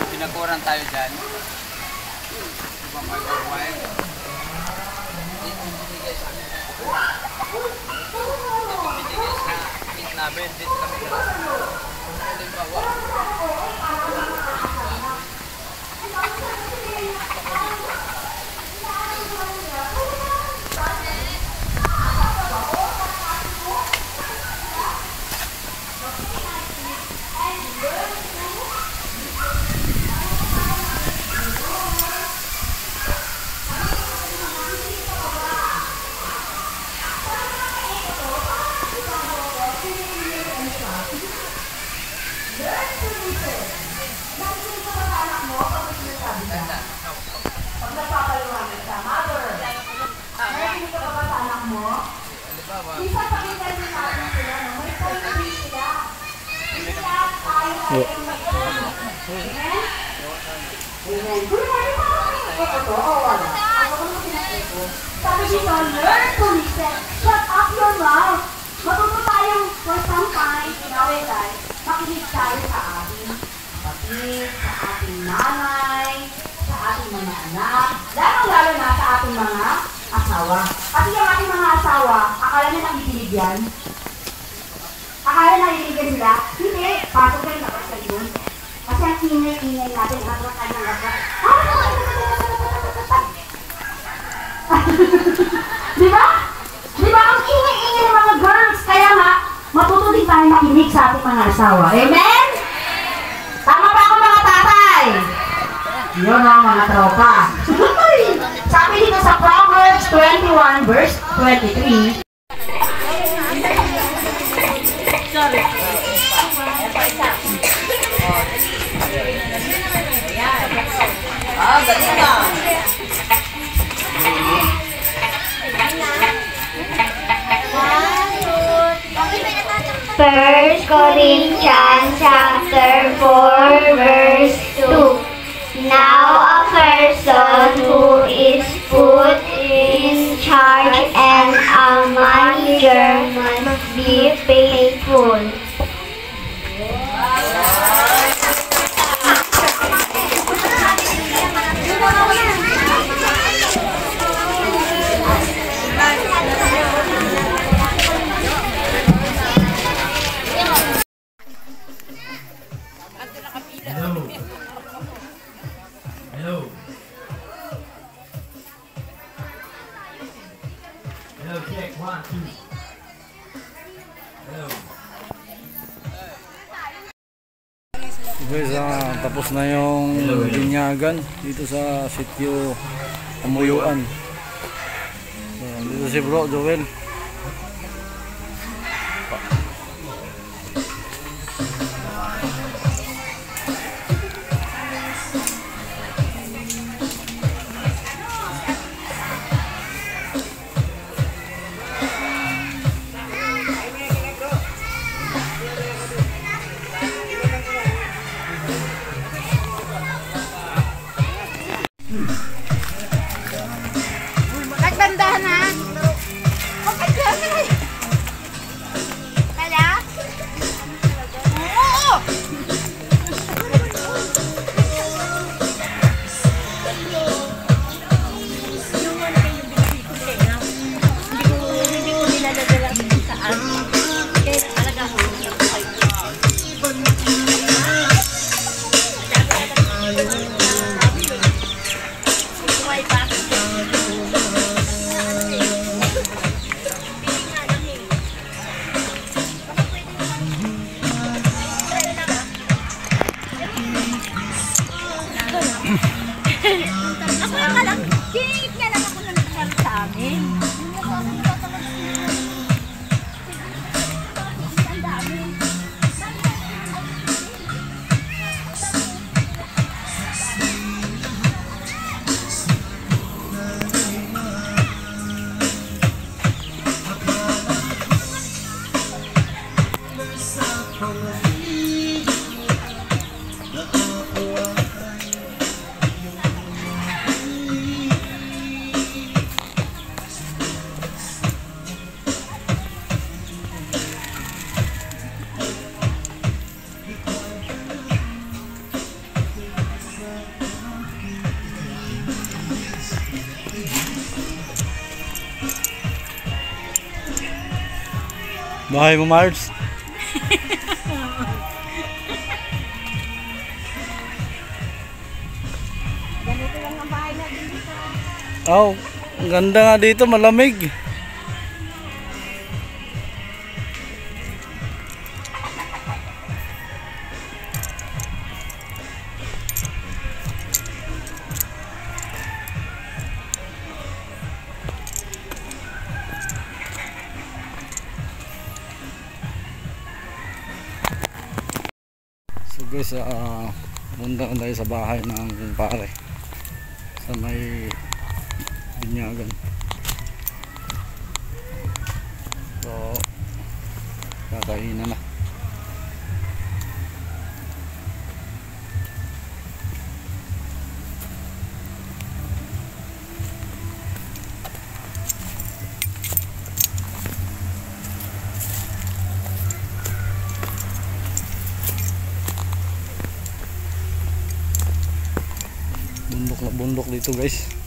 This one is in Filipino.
Pinakuran tayo dyan. Ibang microwave. Ito binigay sa meat namin. Dito kami na. Ito yung bawa. Sabi dito, learn to listen. Shut up your mouth. Matuto tayong for some time in our life, makinig tayo sa ating kapatid, sa ating nanay, sa ating mga anak, lalong-lalo na sa ating mga asawa. Kasi yung ating mga asawa, akala nyo nakikinig yan? Akala nakikinig sila? Hindi, pasok kayo dapat sa yun. Kasi ang ingay-ingay natin, habang kanyang lakas. Diba? Diba ang ingay-ingay ng mga girls? Kaya nga, matuto din tayo makinig sa ating mga asawa. Amen? Tama ba ako mga tatay? Yun ang mga tropa. Sabi dito sa Proverbs 21 verse 23. Sorry. Galing na. First Corinthians chapter 4 verse 2. Now a person who is put in charge and a manager must be faithful. Hello, check, 1, 2. Hello. Guys, tapos na yung binyagan dito sa sitio Amuyuan. Dito si Bro Joel. Nagbandahan na. Okay, dyan. Kala? Oo! Hindi ko nilalagala saan. Kaya talaga ako. Ako nga lang, hiningit nga lang ako ng kasal sa amin. Ang dami. Bahay mo, Mars? Ganito lang ang bahay natin dito. Oh, ang ganda nga dito, malamig. So guys, punta tayo sa bahay ng kumpare sa may Binyagan. So kakainan na. Bundok na bundok dito guys.